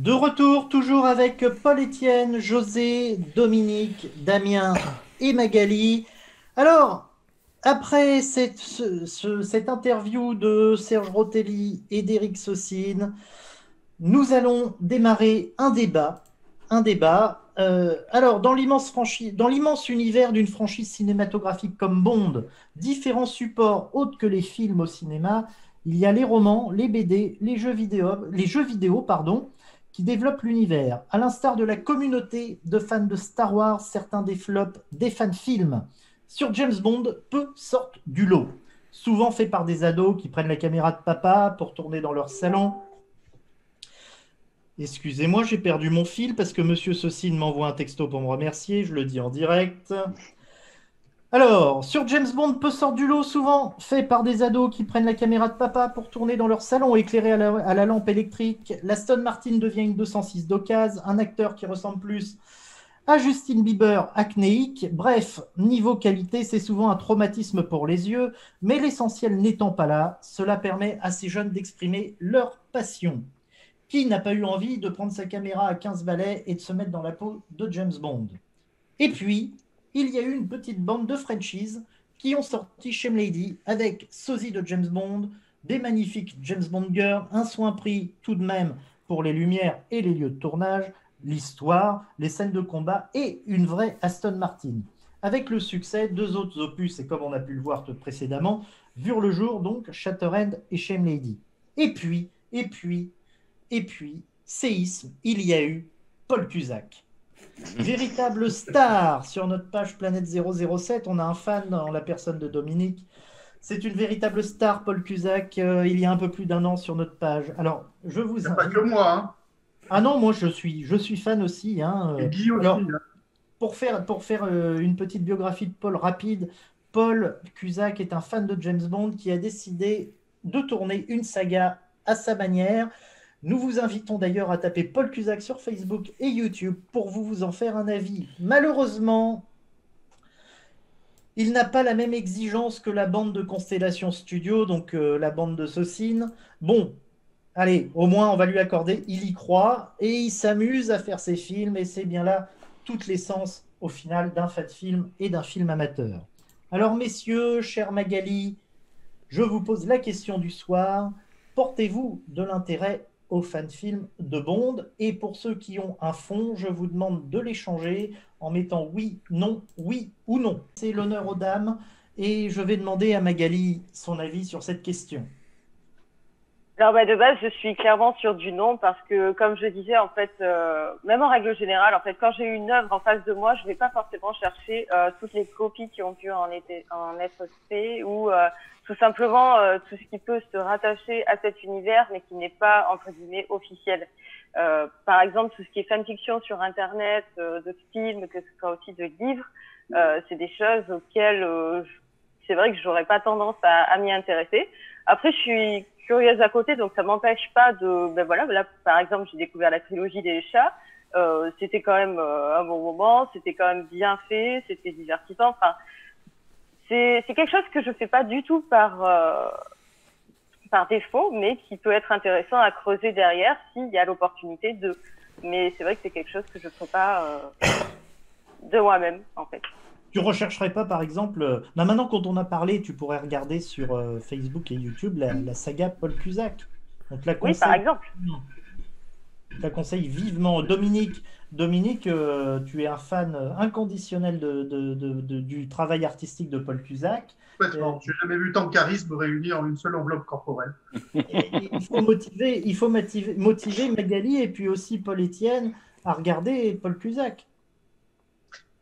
De retour, toujours avec Paul-Étienne, José, Dominique, Damien et Magali. Alors, après cette interview de Serge Rotelli et d'Éric Saucine, nous allons démarrer un débat. Un débat. Alors, dans l'immense univers d'une franchise cinématographique comme Bond, différents supports autres que les films au cinéma, il y a les romans, les BD, les jeux vidéo, pardon, qui développent l'univers. À l'instar de la communauté de fans de Star Wars, certains développent des fans films. Sur James Bond, peu sortent du lot. Souvent faits par des ados qui prennent la caméra de papa pour tourner dans leur salon. Excusez-moi, j'ai perdu mon fil parce que Monsieur Saucine m'envoie un texto pour me remercier, je le dis en direct. Alors, sur James Bond, peu sort du lot, souvent fait par des ados qui prennent la caméra de papa pour tourner dans leur salon éclairé à la lampe électrique. L'Aston Martin devient une 206 d'occasion, un acteur qui ressemble plus à Justin Bieber acnéique. Bref, niveau qualité, c'est souvent un traumatisme pour les yeux, mais l'essentiel n'étant pas là, cela permet à ces jeunes d'exprimer leur passion. Qui n'a pas eu envie de prendre sa caméra à 15 balais et de se mettre dans la peau de James Bond? Et puis, il y a eu une petite bande de Frenchies qui ont sorti Shame Lady avec sosie de James Bond, des magnifiques James Bond Girls, un soin pris tout de même pour les lumières et les lieux de tournage, l'histoire, les scènes de combat et une vraie Aston Martin. Avec le succès, deux autres opus, et comme on a pu le voir précédemment, virent le jour, donc Shatterhand et Shame Lady. Et puis, séisme, il y a eu Paul Cusack. Véritable star sur notre page Planète 007, on a un fan en la personne de Dominique. C'est une véritable star, Paul Cusack, il y a un peu plus d'un an sur notre page. Alors, je Il vous n'y a pas que invite. moi, hein. Ah non, moi je suis fan aussi, hein. Et Guy aussi, Alors, hein. pour faire une petite biographie de Paul rapide, Paul Cusack est un fan de James Bond qui a décidé de tourner une saga à sa manière. Nous vous invitons d'ailleurs à taper Paul Cusack sur Facebook et YouTube pour vous en faire un avis. Malheureusement, il n'a pas la même exigence que la bande de Constellation Studio, donc la bande de Saucine. Bon, allez, au moins on va lui accorder, il y croit et il s'amuse à faire ses films et c'est bien là toute l'essence au final d'un fan film et d'un film amateur. Alors messieurs, chers Magali, je vous pose la question du soir. Portez-vous de l'intérêt aux fan-films de Bond? Et pour ceux qui ont un fond, je vous demande de l'échanger en mettant oui, non, oui ou non. C'est l'honneur aux dames et je vais demander à Magali son avis sur cette question. Alors de base, je suis clairement sur du non parce que, comme je disais, en fait, même en règle générale, en fait, quand j'ai une œuvre en face de moi, je vais pas forcément chercher toutes les copies qui ont pu en être faites ou tout simplement tout ce qui peut se rattacher à cet univers, mais qui n'est pas entre guillemets officiel. Par exemple, tout ce qui est fanfiction sur Internet, de films, que ce soit aussi de livres, c'est des choses auxquelles c'est vrai que j'aurais pas tendance à m'y intéresser. Après, je suis curieuse à côté, donc ça m'empêche pas de, ben voilà, là, par exemple, j'ai découvert la trilogie des chats, c'était quand même un bon moment, c'était quand même bien fait, c'était divertissant, enfin, c'est quelque chose que je fais pas du tout par défaut, mais qui peut être intéressant à creuser derrière s'il y a l'opportunité de. Mais c'est vrai que c'est quelque chose que je ne ferai pas de moi-même, en fait. Tu rechercherais pas, par exemple, bah maintenant quand on a parlé, tu pourrais regarder sur Facebook et YouTube la saga Paul Cusack. On te la Oui, par conseille. exemple. Je la conseille vivement. Dominique, tu es un fan inconditionnel du travail artistique de Paul Cusack. Euh, Complètement. J'ai jamais vu tant de charisme réuni en une seule enveloppe corporelle. il faut motiver Magali et puis aussi Paul Étienne à regarder Paul Cusack.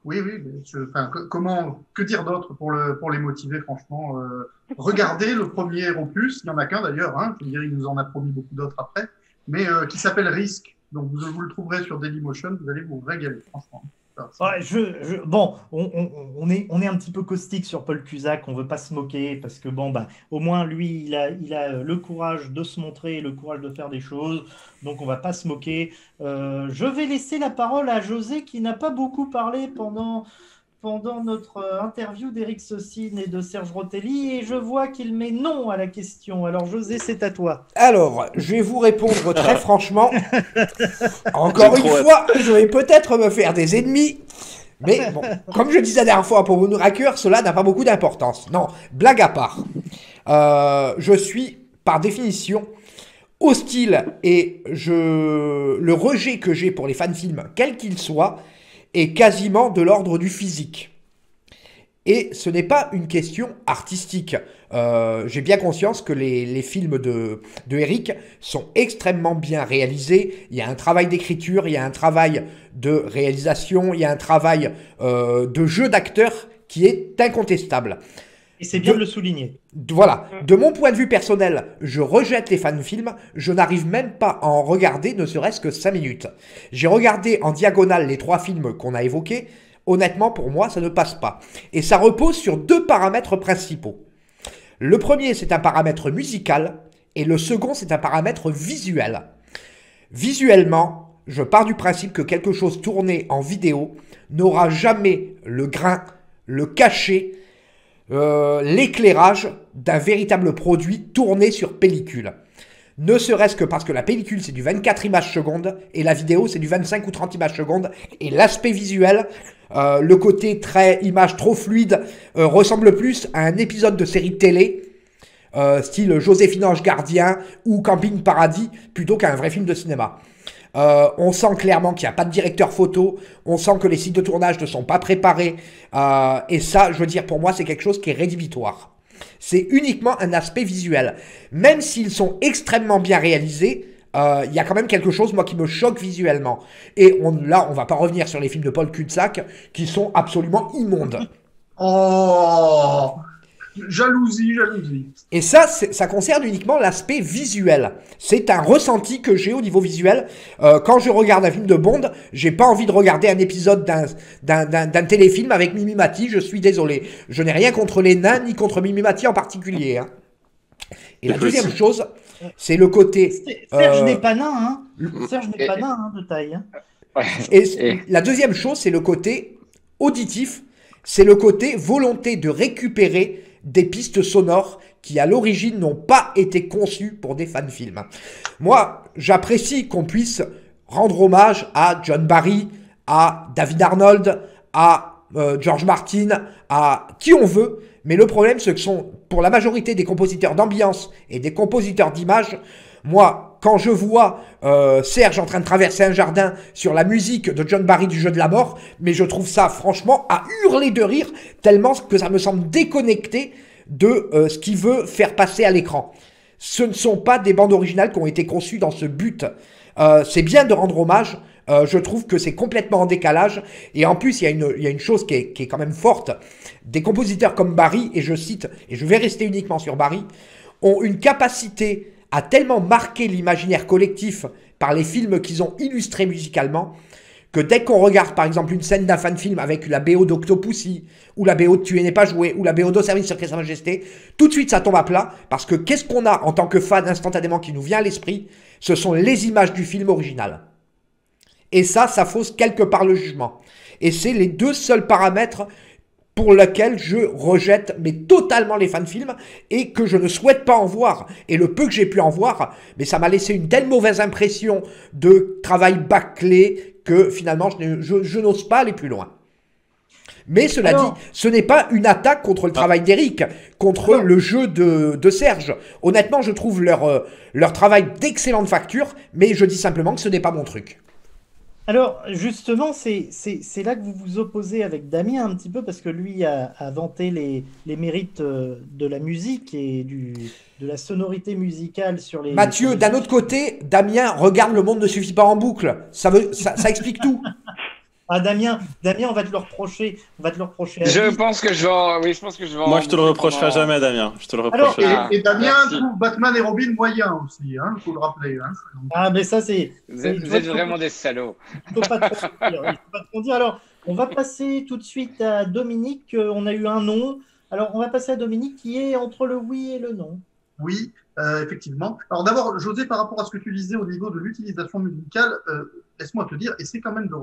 Oui, oui. Enfin, que dire d'autre pour les motiver, franchement. Regardez le premier opus, il n'y en a qu'un d'ailleurs, hein, je veux dire, il nous en a promis beaucoup d'autres après, mais qui s'appelle Risk. Donc vous le trouverez sur Dailymotion, vous allez vous régaler, franchement. Ça, Ouais, bon, on est un petit peu caustique sur Paul Cusack, on veut pas se moquer parce que bon, bah, au moins lui, il a le courage de se montrer, le courage de faire des choses, donc on va pas se moquer. Je vais laisser la parole à José qui n'a pas beaucoup parlé pendant notre interview d'Éric Saucine et de Serge Rotelli et je vois qu'il met non à la question. Alors José, c'est à toi. Alors, je vais vous répondre très franchement. Encore une fois, je vais peut-être me faire des ennemis. Mais bon, comme je disais la dernière fois pour Moonraker, cela n'a pas beaucoup d'importance. Non, blague à part. Je suis, par définition, hostile et le rejet que j'ai pour les fan-films, quels qu'ils soient, est quasiment de l'ordre du physique. Et ce n'est pas une question artistique. J'ai bien conscience que les films de Eric sont extrêmement bien réalisés. Il y a un travail d'écriture, il y a un travail de réalisation, il y a un travail de jeu d'acteur qui est incontestable. Et c'est bien de le souligner. Voilà. De mon point de vue personnel, je rejette les fan-films. Je n'arrive même pas à en regarder ne serait-ce que 5 minutes. J'ai regardé en diagonale les 3 films qu'on a évoqués. Honnêtement, pour moi, ça ne passe pas. Et ça repose sur 2 paramètres principaux. Le premier, c'est un paramètre musical. Et le second, c'est un paramètre visuel. Visuellement, je pars du principe que quelque chose tourné en vidéo n'aura jamais le grain, le cachet, l'éclairage d'un véritable produit tourné sur pellicule. Ne serait-ce que parce que la pellicule c'est du 24 images secondes et la vidéo c'est du 25 ou 30 images secondes et l'aspect visuel, le côté très image trop fluide ressemble plus à un épisode de série télé style Joséphine Ange Gardien ou Camping Paradis plutôt qu'un vrai film de cinéma. On sent clairement qu'il n'y a pas de directeur photo, on sent que les sites de tournage ne sont pas préparés, et ça, je veux dire, pour moi, c'est quelque chose qui est rédhibitoire. C'est uniquement un aspect visuel. Même s'ils sont extrêmement bien réalisés, il y a quand même quelque chose, moi, qui me choque visuellement. Et là, on va pas revenir sur les films de Paul Cutzak, qui sont absolument immondes. Oh, jalousie, jalousie. Et ça, ça concerne uniquement l'aspect visuel. C'est un ressenti que j'ai au niveau visuel. Quand je regarde un film de Bond, j'ai pas envie de regarder un épisode d'un téléfilm avec Mimi Mati, je suis désolé. Je n'ai rien contre les nains, ni contre Mimi Mati en particulier. Hein. Et la deuxième chose, c'est le côté... Serge n'est pas nain, hein. Serge n'est pas nain, hein, de taille. Hein. Et la deuxième chose, c'est le côté auditif, c'est le côté volonté de récupérer des pistes sonores qui, à l'origine, n'ont pas été conçues pour des fan-films. Moi, j'apprécie qu'on puisse rendre hommage à John Barry, à David Arnold, à George Martin, à qui on veut, mais le problème, c'est que pour la majorité des compositeurs d'ambiance et des compositeurs d'images, moi, quand je vois Serge en train de traverser un jardin sur la musique de John Barry du Jeu de la Mort, mais je trouve ça franchement à hurler de rire, tellement que ça me semble déconnecté de ce qu'il veut faire passer à l'écran. Ce ne sont pas des bandes originales qui ont été conçues dans ce but. C'est bien de rendre hommage, je trouve que c'est complètement en décalage, et en plus il y a une chose qui est quand même forte, des compositeurs comme Barry, et je cite, et je vais rester uniquement sur Barry, ont une capacité a tellement marqué l'imaginaire collectif par les films qu'ils ont illustrés musicalement, que dès qu'on regarde par exemple une scène d'un fan-film avec la BO d'Octopussy, ou la BO de Tuer n'est pas joué, ou la BO d'Au service secret Sa Majesté, tout de suite ça tombe à plat, parce que qu'est-ce qu'on a en tant que fan instantanément qui nous vient à l'esprit? Ce sont les images du film original. Et ça fausse quelque part le jugement. Et c'est les 2 seuls paramètres pour lequel je rejette mais totalement les fan-films et que je ne souhaite pas en voir. Et le peu que j'ai pu en voir, mais ça m'a laissé une telle mauvaise impression de travail bâclé que finalement je n'ose pas aller plus loin. Mais cela dit, ce n'est pas une attaque contre le travail d'Eric, contre le jeu de Serge. Honnêtement, je trouve leur travail d'excellente facture, mais je dis simplement que ce n'est pas mon truc. Alors, justement, c'est là que vous vous opposez avec Damien un petit peu, parce que lui a vanté les mérites de la musique et de la sonorité musicale sur les... Mathieu, d'un autre côté, Damien, regarde, le monde ne suffit pas en boucle. Ça explique tout. Ah, Damien, on va te le reprocher. Je pense que je vais Moi, je te le reprocherai jamais, Damien. Je te le reprocherai. Et Damien trouve Batman et Robin moyen aussi, hein, faut le rappeler. Hein. Ah, mais ça, c'est... Vous êtes vraiment des salauds. Il ne faut pas trop dire. Alors, on va passer tout de suite à Dominique. On a eu un non. Alors, on va passer à Dominique qui est entre le oui et le non. Oui, effectivement. Alors d'abord, José, par rapport à ce que tu disais au niveau de l'utilisation musicale, laisse-moi te dire, et c'est quand même de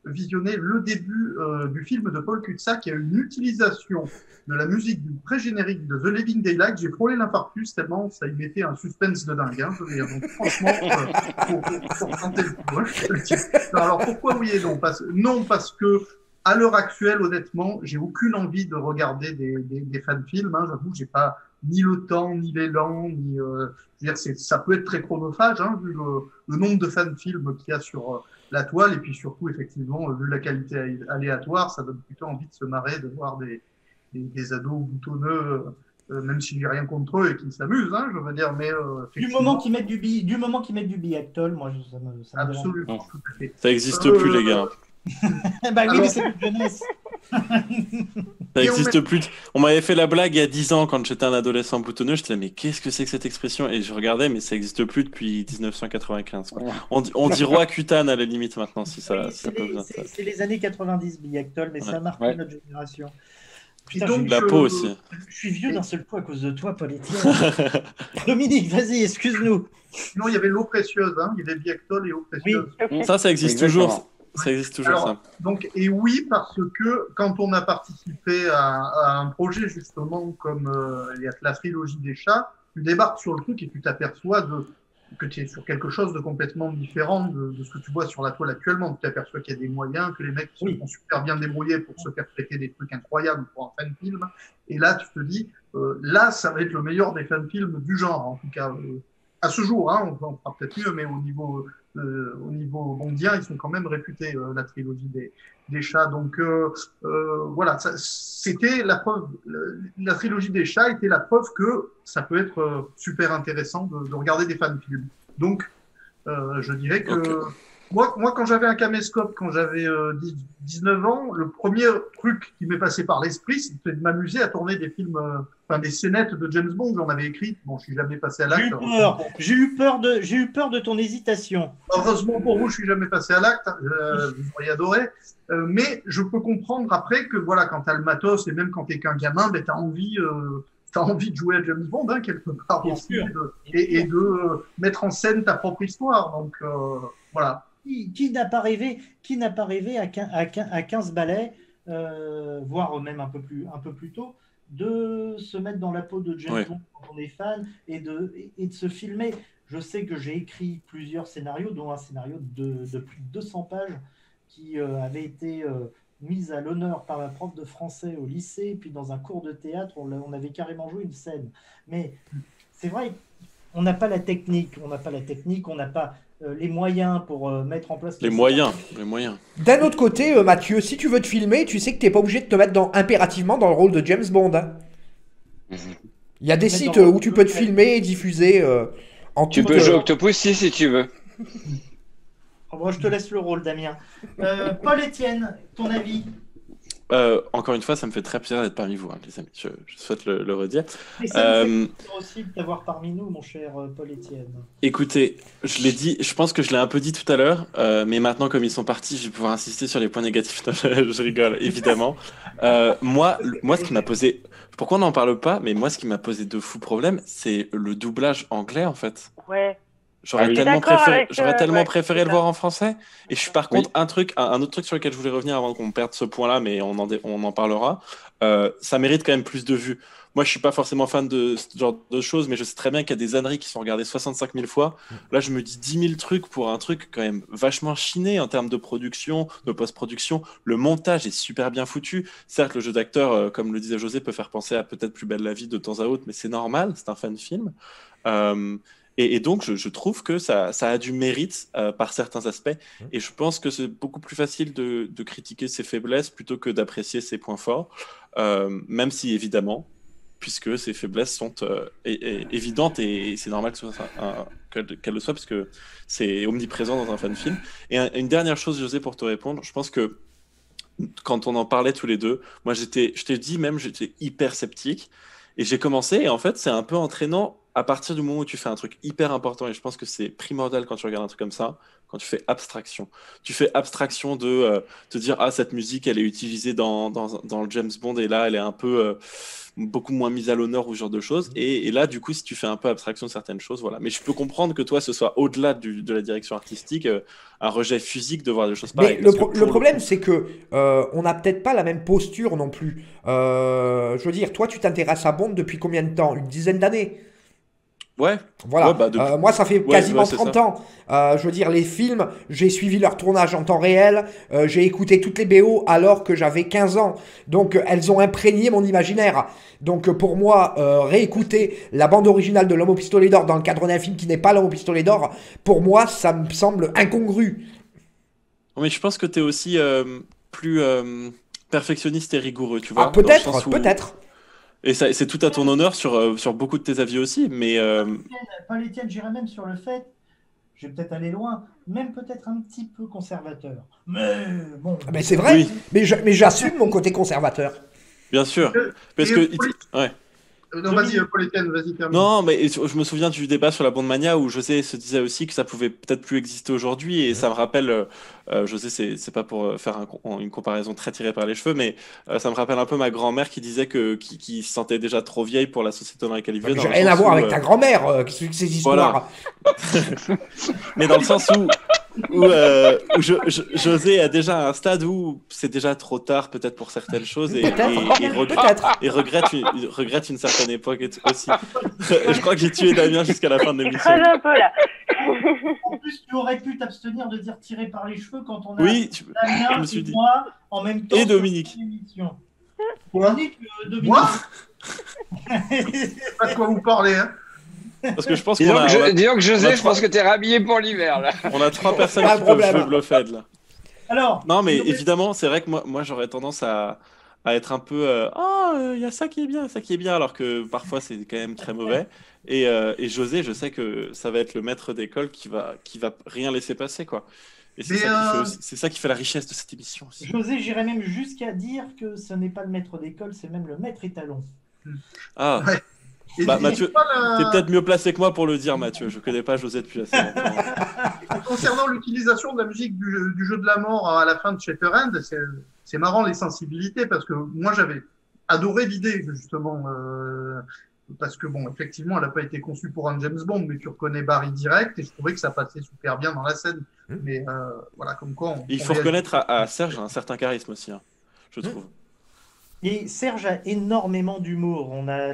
visionner le début du film de Paul Cutzak, qui a une utilisation de la musique du pré-générique de The Living Daylights. J'ai frôlé l'infarctus tellement ça y mettait un suspense de dingue. Hein, je veux dire. Donc franchement, pour tenter le coup, hein, je te le dis. Alors pourquoi oui et non? Parce que à l'heure actuelle, honnêtement, j'ai aucune envie de regarder des fan-films. Hein, j'avoue, j'ai pas ni le temps, ni l'élan, ni. Je veux dire, ça peut être très chronophage, hein, vu le nombre de fan-films qu'il y a sur la toile, et puis surtout, effectivement, vu la qualité aléatoire, ça donne plutôt envie de se marrer, de voir des ados boutonneux, même si j'ai rien contre eux et qui s'amusent, hein, je veux dire, mais du moment qu'ils mettent du biactol, moi, ça me absolument, tout à fait. Ça n'existe plus, les gars. Bah oui, mais c'est une jeunesse. Ça n'existe plus. On m'avait fait la blague il y a 10 ans quand j'étais un adolescent boutonneux. Je disais, mais qu'est-ce que c'est que cette expression? Et je regardais, mais ça n'existe plus depuis 1995. Quoi. On dit roi cutane à la limite maintenant, si ça, Oui, ça peut vous intéresser. c'est les années 90, biactol, mais ça a marqué notre génération. Putain, donc, la peau aussi. Je suis vieux d'un seul coup à cause de toi, Paul-Étienne. Dominique, vas-y, excuse-nous. Sinon, il y avait l'eau précieuse, hein, il y avait Biactol et eau précieuse. Oui. Ça existe Exactement. toujours. Ça existe toujours, Alors, ça. Donc, et oui, parce que quand on a participé à un projet justement comme la trilogie des chats, tu débarques sur le truc et tu t'aperçois que tu es sur quelque chose de complètement différent de ce que tu vois sur la toile actuellement. Tu t'aperçois qu'il y a des moyens, que les mecs se sont super bien débrouillés pour se faire traiter des trucs incroyables pour un fan-film. Et là, tu te dis, là, ça va être le meilleur des fan-films du genre, en tout cas. À ce jour, hein, on fera peut-être mieux, mais au niveau bondien, ils sont quand même réputés, la trilogie des chats. Donc voilà, c'était la preuve. La trilogie des chats était la preuve que ça peut être super intéressant de regarder des fan-films. Donc, je dirais que moi, quand j'avais un caméscope, quand j'avais 19 ans, le premier truc qui m'est passé par l'esprit, c'était de m'amuser à tourner des films, des scénettes de James Bond. J'en avais écrit. Bon, je suis jamais passé à l'acte. J'ai eu peur de ton hésitation. Heureusement pour vous, je suis jamais passé à l'acte. Vous auriez adoré. Mais je peux comprendre après que voilà, quand t'as le matos et même quand t'es qu'un gamin, ben t'as envie de jouer à James Bond, hein, quelque part, et de mettre en scène ta propre histoire. Donc voilà. Qui n'a pas rêvé à 15 balais, voire même un peu plus tôt, de se mettre dans la peau de James Bond quand on est fan et de se filmer. Je sais que j'ai écrit plusieurs scénarios, dont un scénario de plus de 200 pages qui avait été mise à l'honneur par ma prof de français au lycée, et puis dans un cours de théâtre, on avait carrément joué une scène. Mais c'est vrai, on n'a pas la technique, on n'a pas les moyens pour mettre en place... Les moyens. D'un autre côté, Mathieu, si tu veux te filmer, tu sais que tu n'es pas obligé de te mettre impérativement dans le rôle de James Bond. Hein. Il y a des sites où tu peux te filmer et diffuser en Tu peux jouer Octopus si tu veux. Bon, je te laisse le rôle, Damien. Paul-Étienne, ton avis? Encore une fois, ça me fait très plaisir d'être parmi vous, hein, les amis. Je souhaite le redire. Et ça me fait plaisir aussi de t'avoir parmi nous, mon cher Paul-Étienne. Écoutez, je l'ai dit, je pense que je l'ai un peu dit tout à l'heure, mais maintenant, comme ils sont partis, je vais pouvoir insister sur les points négatifs. Je rigole, évidemment. Moi, ce qui m'a posé... Pourquoi on n'en parle pas? Mais moi, ce qui m'a posé de fous problèmes, c'est le doublage anglais, en fait. Ouais. J'aurais tellement préféré le voir en français. Et je suis par contre un autre truc sur lequel je voulais revenir avant qu'on perde ce point-là, mais on en parlera. Ça mérite quand même plus de vues. Moi, je suis pas forcément fan de ce genre de choses, mais je sais très bien qu'il y a des âneries qui sont regardées 65 000 fois. Là, je me dis 10 000 trucs pour un truc quand même vachement chiné en termes de production, de post-production. Le montage est super bien foutu. Certes, le jeu d'acteur, comme le disait José, peut faire penser à peut-être Plus belle la vie de temps à autre, mais c'est normal, c'est un fan-film. Et donc, je trouve que ça a du mérite par certains aspects. Et je pense que c'est beaucoup plus facile de critiquer ses faiblesses plutôt que d'apprécier ses points forts. Même si, évidemment, puisque ces faiblesses sont évidentes et c'est normal qu'elles le soient, parce que c'est omniprésent dans un fan-film. Et une dernière chose, José, pour te répondre, je pense que quand on en parlait tous les deux, moi, je t'ai dit même, j'étais hyper sceptique. Et j'ai commencé, et en fait, c'est un peu entraînant à partir du moment où tu fais un truc hyper important, et je pense que c'est primordial quand tu regardes un truc comme ça, quand tu fais abstraction. Tu fais abstraction de te dire, ah, cette musique, elle est utilisée dans le James Bond, et là, elle est un peu beaucoup moins mise à l'honneur ou ce genre de choses. Et là, du coup, si tu fais un peu abstraction de certaines choses, voilà. Mais je peux comprendre que toi, ce soit au-delà de la direction artistique, un rejet physique de voir des choses pareilles. Mais le problème, c'est que on n'a peut-être pas la même posture non plus. Je veux dire, toi, tu t'intéresses à Bond depuis combien de temps? Une dizaine d'années? Ouais. Voilà. Ouais, bah, Moi, ça fait quasiment ouais, 30 ça. ans. Je veux dire, les films, j'ai suivi leur tournage en temps réel. J'ai écouté toutes les BO alors que j'avais 15 ans. Donc, elles ont imprégné mon imaginaire. Donc, pour moi, réécouter la bande originale de L'Homme au pistolet d'or dans le cadre d'un film qui n'est pas L'Homme au pistolet d'or, pour moi, ça me semble incongru. Mais je pense que tu es aussi plus perfectionniste et rigoureux, tu Ah, vois. Dans le sens peut-être, où... peut-être. Et c'est tout à ton honneur sur beaucoup de tes avis aussi, mais Pas les tiennes, j'irais même sur le fait, je vais peut-être aller loin, même peut-être un petit peu conservateur. Mais bon. Mais c'est vrai, Oui. mais j'assume mon côté conservateur. bien sûr. Parce Et que... Paul- Ouais. Non, vas-y, Paul Etienne, vas-y, termine. Non, mais je me souviens du débat sur la bande mania où José se disait aussi que ça pouvait peut-être plus exister aujourd'hui, et ça me rappelle, José, c'est pas pour faire une comparaison très tirée par les cheveux, mais ça me rappelle un peu ma grand-mère qui disait qui se sentait déjà trop vieille pour la société dans laquelle il vivait. J'ai Dans le rien à sens voir où, avec ta grand-mère, qu'est-ce que c'est ces histoires? mais dans le sens où José a déjà un stade où c'est déjà trop tard peut-être pour certaines choses, et regrette une certaine époque aussi. Je crois que j'ai tué Damien jusqu'à la fin de l'émission. Creuse un peu là. En plus, tu aurais pu t'abstenir de dire tirer par les cheveux quand on a Oui, Damien je me suis et dit. moi en même temps. Et sur Dominique. l'émission. Quoi Dominique, Moi Pas de quoi vous parlez, hein. Parce que je pense Dis qu'on donc, a, dis donc, on José, a je pense que t'es rhabillé pour l'hiver là. on a 3 personnes Pas qui de peuvent problème. jouer Bluffhead là. Alors, Non, mais je vais- évidemment, c'est vrai que moi j'aurais tendance à être un peu il y a ça qui est bien, ça qui est bien, alors que parfois c'est quand même très mauvais. Et José, je sais que ça va être le maître d'école qui va rien laisser passer, quoi. Et c'est Mais, ça qui fait c'est ça qui fait la richesse de cette émission aussi. José, j'irais même jusqu'à dire que ce n'est pas le maître d'école, c'est même le maître étalon. Ah, Ouais. Et bah c'est Mathieu, pas la- t'es peut-être mieux placé que moi pour le dire, Mathieu. Je connais pas José depuis assez longtemps. Concernant l'utilisation de la musique du jeu de la mort à la fin de Shatterhand, c'est marrant les sensibilités, parce que moi j'avais adoré l'idée justement, parce que bon, effectivement, elle n'a pas été conçue pour un James Bond, mais tu reconnais Barry direct, et je trouvais que ça passait super bien dans la scène. Mais voilà, comme quoi. Il faut reconnaître à Serge un certain charisme aussi, hein, je trouve. Et Serge a énormément d'humour. On a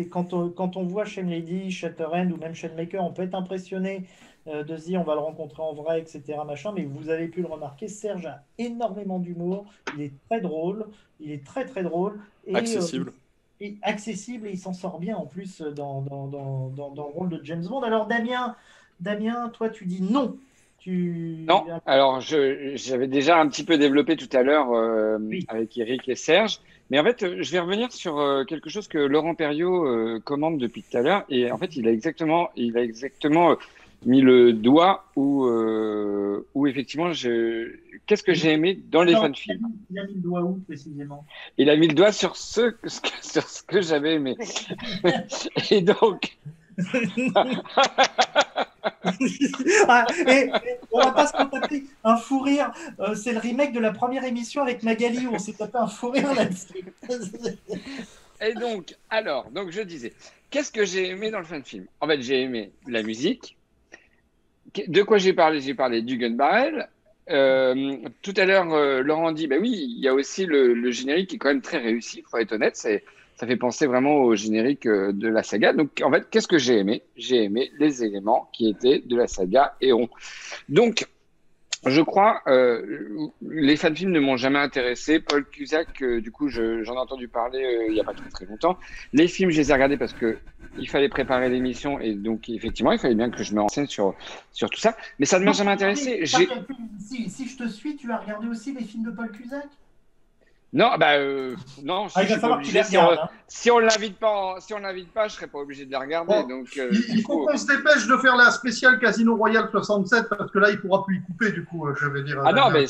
quand on voit Shane Lady, Shatterhand ou même Shane Maker, on peut être impressionné de se dire on va le rencontrer en vrai, etc. Machin, mais vous avez pu le remarquer, Serge a énormément d'humour. Il est très drôle. Il est très très drôle. Et, Accessible. et accessible, et il s'en sort bien en plus dans le rôle de James Bond. Alors Damien, toi tu dis non. Non, alors j'avais déjà un petit peu développé tout à l'heure Oui. avec Eric et Serge, mais en fait je vais revenir sur quelque chose que Laurent Perriot commande depuis tout à l'heure, et en fait il a exactement mis le doigt où effectivement qu'est-ce que j'ai aimé dans les fan films. Il a mis le doigt où précisément? Il a mis le doigt sur ce que j'avais aimé. Et donc et on va pas se contenter un fou rire. C'est le remake de la première émission avec Magali où on s'est tapé un fou rire là-dessus. Et donc, je disais, qu'est-ce que j'ai aimé dans le fan film? En fait, j'ai aimé la musique. De quoi j'ai parlé? J'ai parlé du Gun Barrel. Tout à l'heure, Laurent dit, bah oui, il y a aussi le générique qui est quand même très réussi, il faut être honnête. Ça fait penser vraiment au générique de la saga. Donc, en fait, qu'est-ce que j'ai aimé? J'ai aimé les éléments qui étaient de la saga Héron. Donc, je crois, les fan-films ne m'ont jamais intéressé. Paul Cusack, du coup, j'en ai entendu parler il n'y a pas très très longtemps. Les films, je les ai regardés parce que il fallait préparer l'émission, et donc effectivement, il fallait bien que je me renseigne sur tout ça. Mais ça ne m'a jamais intéressé. Si je te suis, tu as regardé aussi les films de Paul Cusack? Non, non. Il va falloir que tu les regardes. Si on l'invite pas, je serais pas obligé de les regarder. Bon, donc, il faut qu'on se dépêche de faire la spéciale Casino Royale 67, parce que là, il pourra plus y couper, du coup, je vais dire. Ah non, mais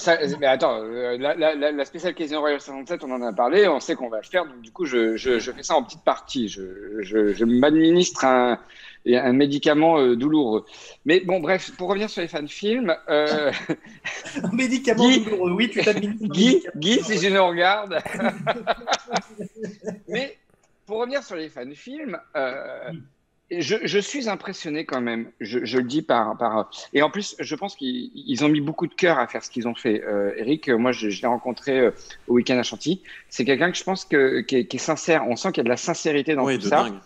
attends, la spéciale Casino Royale 67, on en a parlé, on sait qu'on va le faire, donc du coup, je fais ça en petite partie. Je m'administre et un médicament douloureux. Mais bon, bref, pour revenir sur les fans films, Un médicament Guy- douloureux, oui, tu t'administres. un Guy, médicament Guy, si douloureux. je nous regarde. Mais pour revenir sur les fan films, je suis impressionné quand même. Je le dis Et en plus, je pense qu'ils ont mis beaucoup de cœur à faire ce qu'ils ont fait. Eric, moi, je l'ai rencontré au week-end à Chantilly. C'est quelqu'un que je pense qui est sincère. On sent qu'il y a de la sincérité dans Oui, tout de ça. dingue.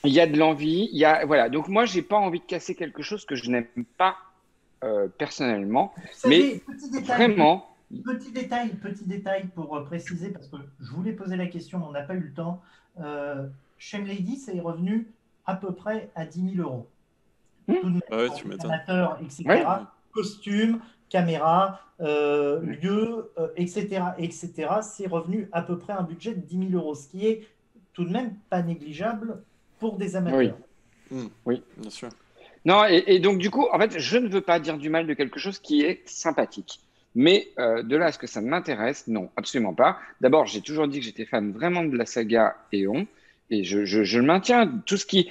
Il y a de l'envie. Voilà. Donc moi, j'ai pas envie de casser quelque chose que je n'aime pas personnellement. Vous savez, Mais petit détail, vraiment, petit détail pour préciser, parce que je voulais poser la question, mais on n'a pas eu le temps. Shame Lady, c'est revenu à peu près à 10 000 euros. Tout de même, Ouais, pour tu les m'étonnes. amateurs, etc. Ouais. Costume, caméra, lieu, etc. C'est revenu à peu près un budget de 10 000 euros, ce qui est tout de même pas négligeable pour des amateurs. Oui. Bien sûr. Non, et donc du coup, en fait, je ne veux pas dire du mal de quelque chose qui est sympathique. Mais de là à ce que ça m'intéresse, non, absolument pas. D'abord, j'ai toujours dit que j'étais fan vraiment de la saga Eon. Et je le maintiens. Tout ce qui...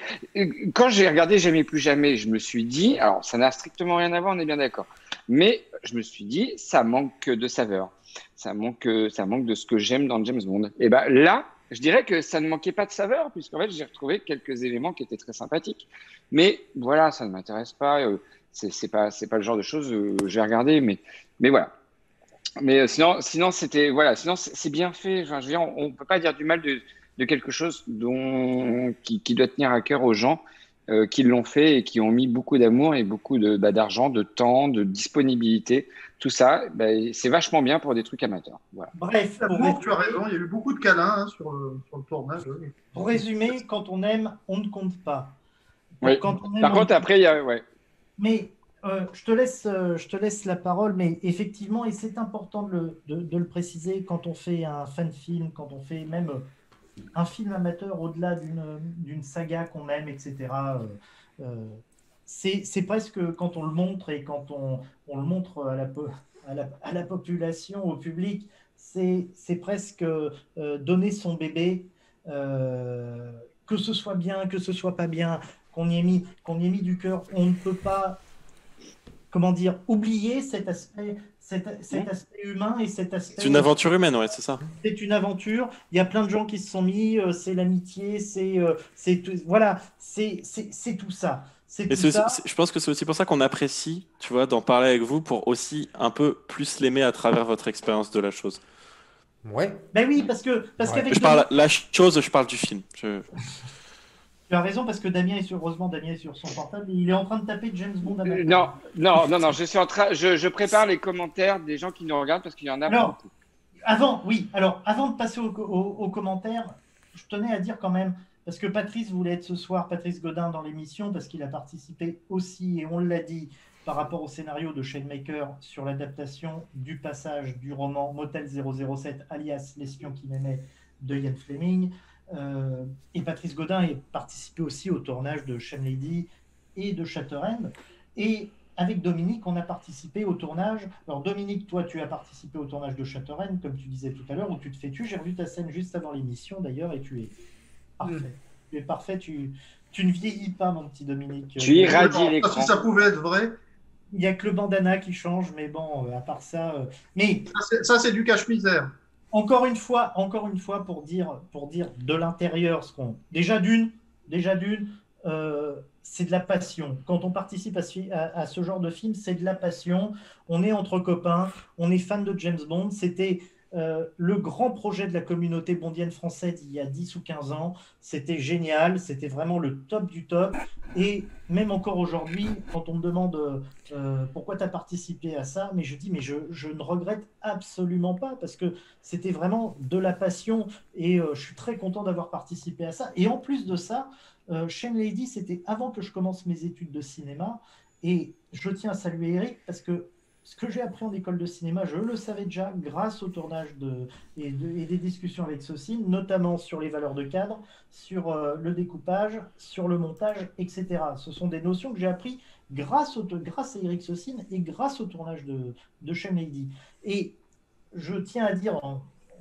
Quand j'ai regardé Jamais plus jamais, je me suis dit, alors ça n'a strictement rien à voir, on est bien d'accord. Mais je me suis dit, ça manque de saveur. Ça manque de ce que j'aime dans James Bond. Et ben là, je dirais que ça ne manquait pas de saveur, puisqu'en fait, j'ai retrouvé quelques éléments qui étaient très sympathiques. Mais voilà, ça ne m'intéresse pas. C'est pas le genre de choses que j'ai regardé, mais voilà. Mais sinon c'était voilà, sinon c'est bien fait. Enfin, je veux dire, on peut pas dire du mal de quelque chose qui doit tenir à cœur aux gens qui l'ont fait et qui ont mis beaucoup d'amour et beaucoup d'argent, de temps, de disponibilité. Tout ça, c'est vachement bien pour des trucs amateurs. Voilà. Bref, Tu as raison, il y a eu beaucoup de câlins sur le tournage. Oui. pour résumer, quand on aime, on ne compte pas. Oui. Quand on aime, Par on contre, ne après, il y a ouais. Mais je te laisse la parole, mais effectivement, et c'est important de le préciser, quand on fait un fan film, quand on fait même un film amateur au-delà d'une saga qu'on aime, etc., c'est presque quand on le montre et quand on le montre à la population, au public, c'est presque donner son bébé, que ce soit bien, que ce soit pas bien, qu'on y ait mis du cœur. On ne peut pas, comment dire, oublier cet aspect humain et cet aspect. C'est une aventure humaine, ouais, c'est ça. C'est une aventure. Il y a plein de gens qui se sont mis. C'est l'amitié. C'est tout. Voilà. C'est tout ça. C'est Et tout ça. je pense que c'est aussi pour ça qu'on apprécie, tu vois, d'en parler avec vous pour aussi un peu plus l'aimer à travers votre expérience de la chose. Ouais. Ben oui, parce qu'avec Je parle la chose, je parle du film. tu as raison, parce que heureusement, Damien est sur son portable et il est en train de taper James Bond amateur. Non. Je prépare les commentaires des gens qui nous regardent parce qu'il y en a beaucoup. Avant de passer aux commentaires, je tenais à dire quand même, parce que Patrice voulait être ce soir, Patrice Godin, dans l'émission, parce qu'il a participé aussi, et on l'a dit, par rapport au scénario de Shane Maker sur l'adaptation du passage du roman Motel 007, alias L'espion qui m'aimait, de Ian Fleming. Et Patrice Godin a participé aussi au tournage de Shame Lady et de Shutter End. Et avec Dominique, on a participé au tournage. Alors Dominique, toi, tu as participé au tournage de Shutter End, comme tu disais tout à l'heure, où tu te fais tuer. J'ai revu ta scène juste avant l'émission, d'ailleurs, et tu es parfait. Tu es parfait, tu ne vieillis pas, mon petit Dominique. Tu irradies l'écran. Si ça pouvait être vrai. Il n'y a que le bandana qui change, mais bon, à part ça... Mais ça, c'est du cache-misère. Encore une fois, pour dire de l'intérieur, déjà d'une, c'est de la passion. Quand on participe à ce genre de film, c'est de la passion. On est entre copains, on est fan de James Bond. C'était le grand projet de la communauté bondienne française il y a 10 ou 15 ans. C'était génial, c'était vraiment le top du top. Et même encore aujourd'hui, quand on me demande pourquoi tu as participé à ça, mais je dis, mais je ne regrette absolument pas, parce que c'était vraiment de la passion, et je suis très content d'avoir participé à ça. Et en plus de ça, Shame Lady, c'était avant que je commence mes études de cinéma, et je tiens à saluer Eric, parce que ce que j'ai appris en école de cinéma, je le savais déjà grâce au tournage et des discussions avec Socine, notamment sur les valeurs de cadre, sur le découpage, sur le montage, etc. Ce sont des notions que j'ai appris grâce à Eric Socine et grâce au tournage de Shame Lady. Et je tiens à dire,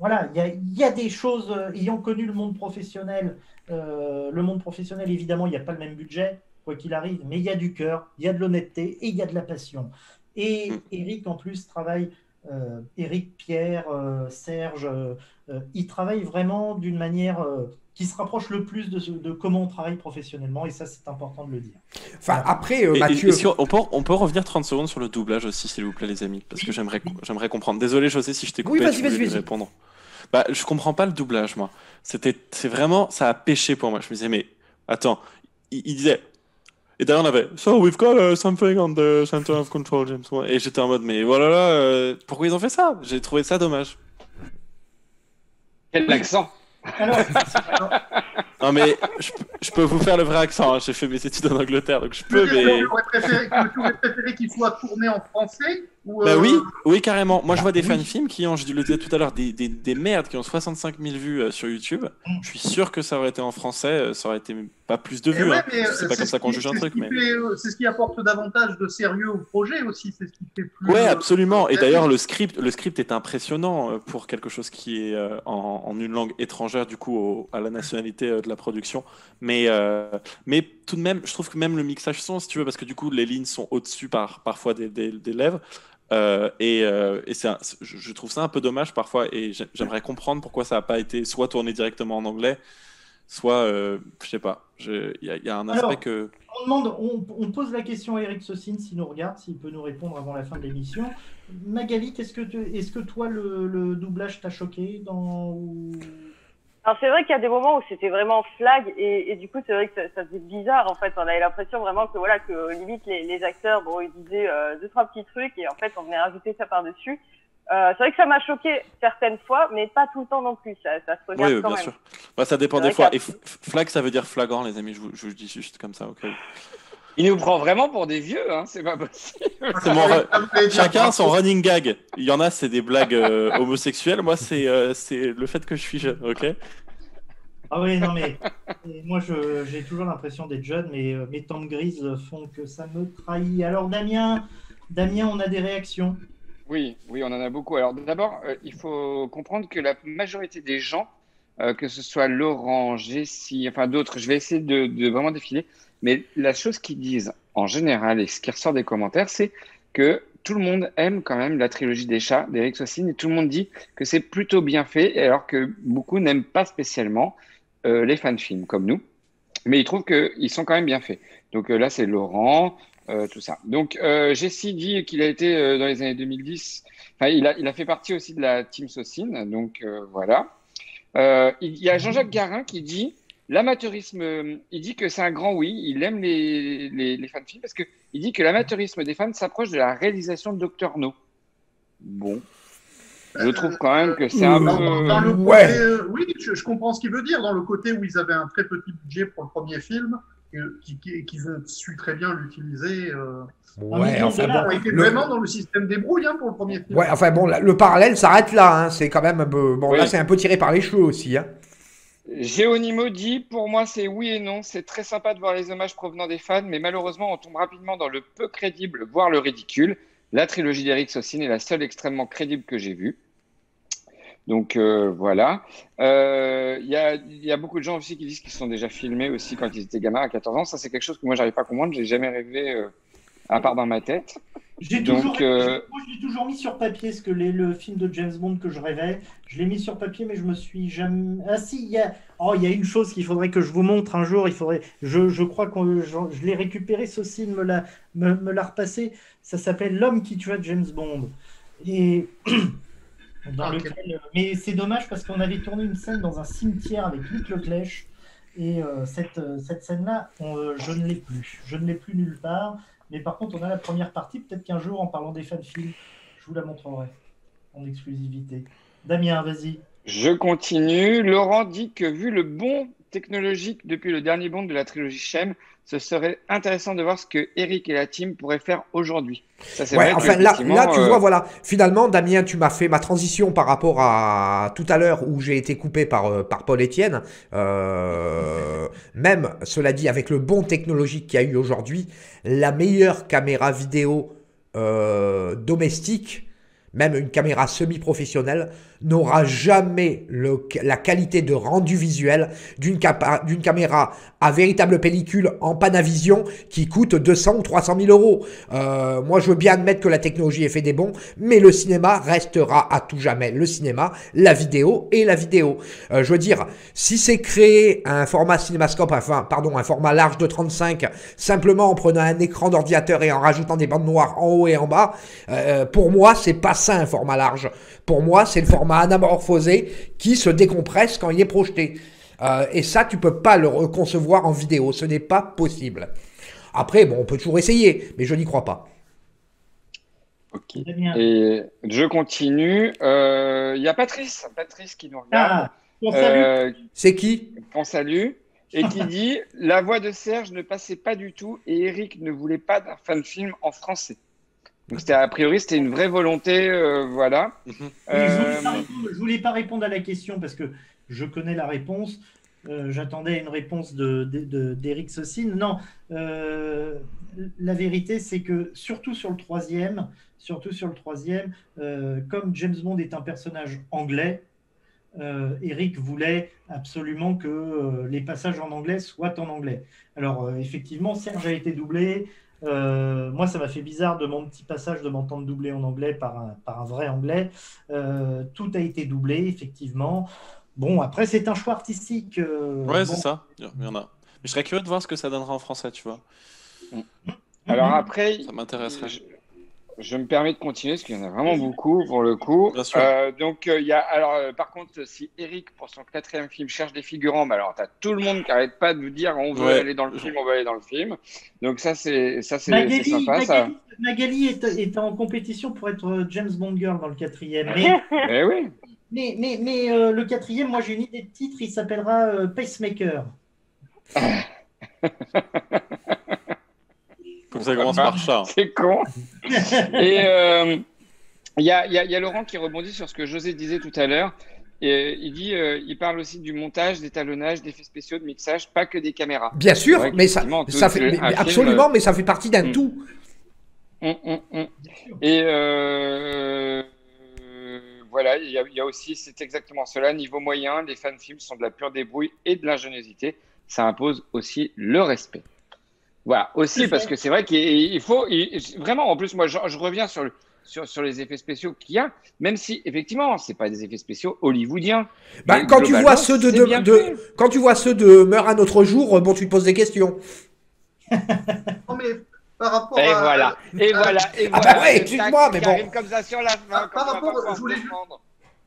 voilà, il y a des choses, ayant connu le monde professionnel, évidemment, il n'y a pas le même budget, quoi qu'il arrive, mais il y a du cœur, il y a de l'honnêteté et il y a de la passion. Et Eric, en plus, travaille, Eric, Pierre, Serge, ils travaillent vraiment d'une manière qui se rapproche le plus de comment on travaille professionnellement, et ça, c'est important de le dire. Enfin, après, Mathieu... on peut revenir 30 secondes sur le doublage aussi, s'il vous plaît, les amis, parce que j'aimerais comprendre. Désolé, José, si je t'ai coupé, tu voulais lui répondre. Bah, je comprends pas le doublage, moi. C'est vraiment, ça a pêché pour moi. Je me disais, mais attends, il disait... Et derrière, on avait So, we've got something on the center of control, James. Et j'étais en mode, mais voilà, pourquoi ils ont fait ça? J'ai trouvé ça dommage. Quel accent! Alors, non, mais je peux vous faire le vrai accent. Hein. J'ai fait mes études en Angleterre, donc je peux, mais. Tu aurais préféré qu'il soit tourné en français ou Bah oui, carrément. Moi, je vois des fan-films qui ont, je le disais tout à l'heure, des merdes qui ont 65 000 vues sur YouTube. Je suis sûr que ça aurait été en français, ça aurait été pas plus de vues. Ouais, hein. C'est pas comme ça qu'on juge un truc. C'est ce qui apporte davantage de sérieux au projet aussi. C'est ce qui fait plus. Ouais, absolument. Et d'ailleurs, le script est impressionnant pour quelque chose qui est en une langue étrangère, du coup, à la nationalité de la production. Mais tout de même, je trouve que même le mixage son, si tu veux, parce que du coup, les lignes sont au-dessus parfois des lèvres. Je trouve ça un peu dommage parfois, et j'aimerais comprendre pourquoi ça n'a pas été soit tourné directement en anglais, soit, je sais pas, il y a un aspect que... On pose la question à Eric Saucine s'il nous regarde, s'il peut nous répondre avant la fin de l'émission. Magali, est-ce que toi, le doublage t'a choqué Alors c'est vrai qu'il y a des moments où c'était vraiment flag et du coup c'est vrai que ça faisait bizarre en fait. On avait l'impression vraiment que voilà que limite les acteurs ils disaient deux trois petits trucs et en fait on venait rajouter ça par-dessus. C'est vrai que ça m'a choqué certaines fois, mais pas tout le temps non plus. Ça se regarde oui, quand bien même. sûr. Bah, ça dépend des fois. Et flag, ça veut dire flagrant, les amis. Je vous dis juste comme ça, ok. Il nous prend vraiment pour des vieux, hein. C'est pas possible. Chacun son running gag. Il y en a, c'est des blagues homosexuelles. Moi, c'est le fait que je suis jeune, ok. Ah oui, non, mais moi, j'ai toujours l'impression d'être jeune, mais mes tempes grises font que ça me trahit. Alors, Damien, on a des réactions? Oui, on en a beaucoup. Alors, d'abord, il faut comprendre que la majorité des gens, que ce soit Laurent, Jessie, enfin d'autres, je vais essayer de vraiment défiler, mais la chose qu'ils disent en général et ce qui ressort des commentaires, c'est que tout le monde aime quand même la trilogie des chats d'Eric Saucine et tout le monde dit que c'est plutôt bien fait, alors que beaucoup n'aiment pas spécialement les fan-films comme nous, mais ils trouvent qu'ils sont quand même bien faits. Donc là, c'est Laurent, tout ça. Donc Jessie dit qu'il a été dans les années 2010, enfin il a fait partie aussi de la team Saucine, donc voilà. Il y a Jean-Jacques Garin qui dit l'amateurisme, il dit que c'est un grand oui, il aime les fan-films parce qu'il dit que l'amateurisme des fans s'approche de la réalisation de Docteur No. Bon. Je trouve quand même que c'est un peu... Dans le côté, oui, je comprends ce qu'il veut dire. Dans le côté où ils avaient un très petit budget pour le premier film, qu'ils ont su très bien l'utiliser. Ouais, enfin bon, on était vraiment dans le système des brouilles pour le premier film. Ouais, enfin bon, le parallèle s'arrête là. Hein. C'est quand même bon. Oui. Là, c'est un peu tiré par les cheveux aussi. Hein. Géonimo dit, pour moi, c'est oui et non. C'est très sympa de voir les hommages provenant des fans, mais malheureusement, on tombe rapidement dans le peu crédible, voire le ridicule. La trilogie d'Eric Saucine est la seule extrêmement crédible que j'ai vue. Donc voilà. Il y a beaucoup de gens aussi qui disent qu'ils se sont déjà filmés aussi quand ils étaient gamins à 14 ans. Ça, c'est quelque chose que moi, j'arrive pas à comprendre. J'ai jamais rêvé, à part dans ma tête. Moi, je l'ai toujours mis sur papier, ce que le film de James Bond que je rêvais. Je l'ai mis sur papier, mais je me suis jamais... Ah si, il y a une chose qu'il faudrait que je vous montre un jour. Je crois que je l'ai récupéré, Saucine me l'a repassé. Ça s'appelle L'homme qui tua James Bond. Et... Mais c'est dommage parce qu'on avait tourné une scène dans un cimetière avec Luc Leclèche. Et cette scène-là, je ne l'ai plus. Je ne l'ai plus nulle part. Mais par contre, on a la première partie. Peut-être qu'un jour, en parlant des fan-films, je vous la montrerai en exclusivité. Damien, vas-y. Je continue. Laurent dit que vu le bond technologique depuis le dernier bond de la trilogie Shem, ce serait intéressant de voir ce que Eric et la team pourraient faire aujourd'hui. Ça, c'est vrai enfin, là, tu vois, voilà. Finalement, Damien, tu m'as fait ma transition par rapport à tout à l'heure où j'ai été coupé par Paul Etienne. Même, cela dit, avec le bond technologique qu'il y a eu aujourd'hui, la meilleure caméra vidéo domestique, même une caméra semi-professionnelle, n'aura jamais la qualité de rendu visuel d'une caméra à véritable pellicule en Panavision qui coûte 200 ou 300 000 euros. Moi, je veux bien admettre que la technologie ait fait des bons, mais le cinéma restera à tout jamais le cinéma, la vidéo et la vidéo. Je veux dire, si c'est créé un format cinémascope, un format large de 35, simplement en prenant un écran d'ordinateur et en rajoutant des bandes noires en haut et en bas, pour moi, c'est pas ça un format large. Pour moi, c'est le format anamorphosé qui se décompresse quand il est projeté. Et ça, tu peux pas le concevoir en vidéo. Ce n'est pas possible. Après, bon, on peut toujours essayer, mais je n'y crois pas. Ok. Et je continue. Il y a Patrice qui nous regarde. C'est qui? On salue. Et qui dit « La voix de Serge ne passait pas du tout et Eric ne voulait pas d'un fan film en français. » Donc, a priori, c'était une vraie volonté, voilà. Je voulais pas répondre à la question parce que je connais la réponse. J'attendais une réponse d'Eric Saucine. Non, la vérité, c'est que surtout sur le troisième, comme James Bond est un personnage anglais, Eric voulait absolument que les passages en anglais soient en anglais. Alors, effectivement, Serge a été doublé. Moi, ça m'a fait bizarre de mon petit passage de m'entendre doubler en anglais par un vrai anglais. Tout a été doublé, effectivement. Bon, après, c'est un choix artistique. Ouais, c'est ça. Il y en a. Mais je serais curieux de voir ce que ça donnera en français, tu vois. Alors après, ça m'intéresserait. Je me permets de continuer parce qu'il y en a vraiment beaucoup pour le coup. Bien sûr. Donc, il y a. Alors, par contre, si Eric, pour son 4e film, cherche des figurants, bah alors, tu as tout le monde qui n'arrête pas de vous dire on veut aller dans le film, on veut aller dans le film. Donc, ça, c'est sympa. Magali est en compétition pour être James Bond Girl dans le 4e. Eh oui. Mais le 4e, moi, j'ai une idée de titre, il s'appellera Pacemaker. Comme ça commence par ça. C'est con. Et il y a Laurent qui rebondit sur ce que José disait tout à l'heure. Il parle aussi du montage, d'étalonnage, d'effets spéciaux, de mixage, pas que des caméras. Bien sûr, mais ça fait absolument, mais ça fait partie d'un tout. Et voilà, il y a aussi, c'est exactement cela. Niveau moyen, les fan-films sont de la pure débrouille et de l'ingéniosité. Ça impose aussi le respect. Voilà, aussi parce que c'est vrai qu'il faut vraiment, en plus, moi, je reviens sur les effets spéciaux qu'il y a, même si, effectivement, c'est pas des effets spéciaux hollywoodiens. Quand tu vois ceux quand tu vois ceux de Meurt un autre jour, bon, tu te poses des questions. Non, mais par rapport et voilà. Ah bah ouais, excuse-moi, mais bon. Comme ça sur la fin. Par rapport, je voulais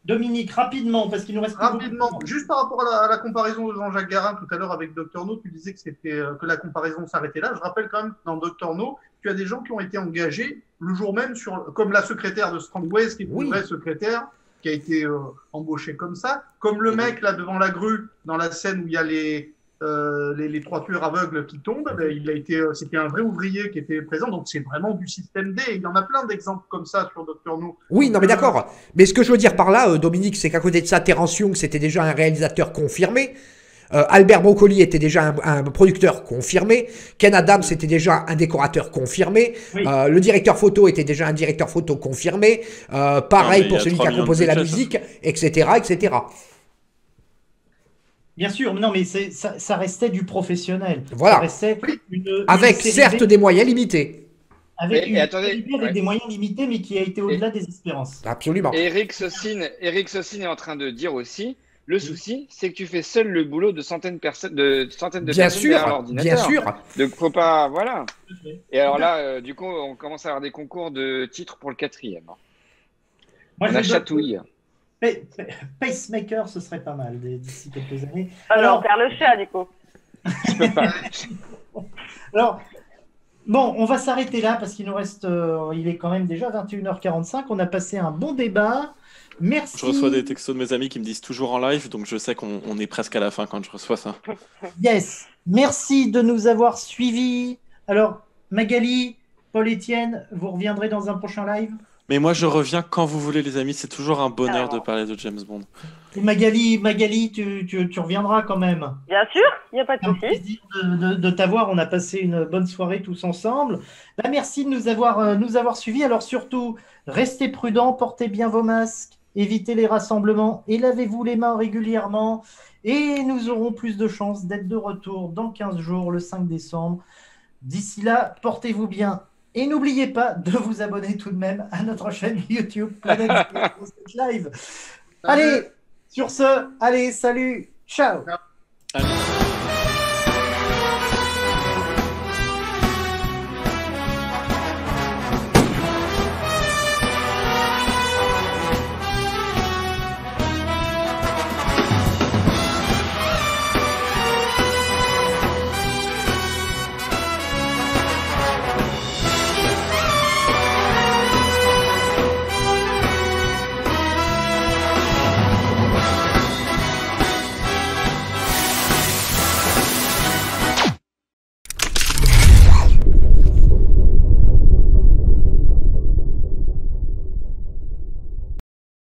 Dominique, rapidement, parce qu'il nous reste rapidement, juste par rapport à la comparaison de Jean-Jacques Garin tout à l'heure avec Dr No, tu disais que la comparaison s'arrêtait là. Je rappelle quand même dans Dr No, tu as des gens qui ont été engagés le jour même comme la secrétaire de Strangways, qui est une vraie secrétaire, qui a été embauchée comme ça, comme le mec là devant la grue dans la scène où il y a les 3 tueurs aveugles qui tombent, c'était un vrai ouvrier qui était présent, donc c'est vraiment du système D. Il y en a plein d'exemples comme ça sur Dr No. Oui, non mais d'accord. Mais ce que je veux dire par là, Dominique, c'est qu'à côté de ça, Terence Young, c'était déjà un réalisateur confirmé. Albert Broccoli était déjà un producteur confirmé. Ken Adams était déjà un décorateur confirmé. Oui. Le directeur photo était déjà un directeur photo confirmé. Pareil pour celui qui a composé la musique, etc., etc. Bien sûr, non, mais ça restait du professionnel. Voilà. Ça restait avec certes des moyens limités. Avec des moyens limités, mais qui a été au-delà des espérances. Absolument. Et Eric Saucine est en train de dire aussi, le souci, c'est que tu fais seul le boulot de centaines de personnes derrière l'ordinateur. Bien sûr. Donc, faut pas, voilà. Et alors là, du coup, on commence à avoir des concours de titres pour le 4e. Moi, on a chatouille. Pacemaker, ce serait pas mal d'ici quelques années. Alors, faire le chat, du coup. Je peux pas. Alors, bon, on va s'arrêter là parce qu'il nous reste, il est quand même déjà 21h45. On a passé un bon débat. Merci. Je reçois des textos de mes amis qui me disent toujours en live, donc je sais qu'on est presque à la fin quand je reçois ça. Yes. Merci de nous avoir suivis. Alors, Magali, Paul-Étienne, vous reviendrez dans un prochain live ? Mais moi, je reviens quand vous voulez, les amis. C'est toujours un bonheur Alors. de parler de James Bond. Et Magali, tu reviendras quand même. Bien sûr, il n'y a pas de C'est un souci. plaisir de t'avoir. On a passé une bonne soirée tous ensemble. Bah, merci de nous avoir suivis. Alors surtout, restez prudents, portez bien vos masques, évitez les rassemblements et lavez-vous les mains régulièrement. Et nous aurons plus de chances d'être de retour dans 15 jours, le 5 décembre. D'ici là, portez-vous bien. Et n'oubliez pas de vous abonner tout de même à notre chaîne YouTube Planète Live. Allez, sur ce, allez, salut, ciao. Ciao.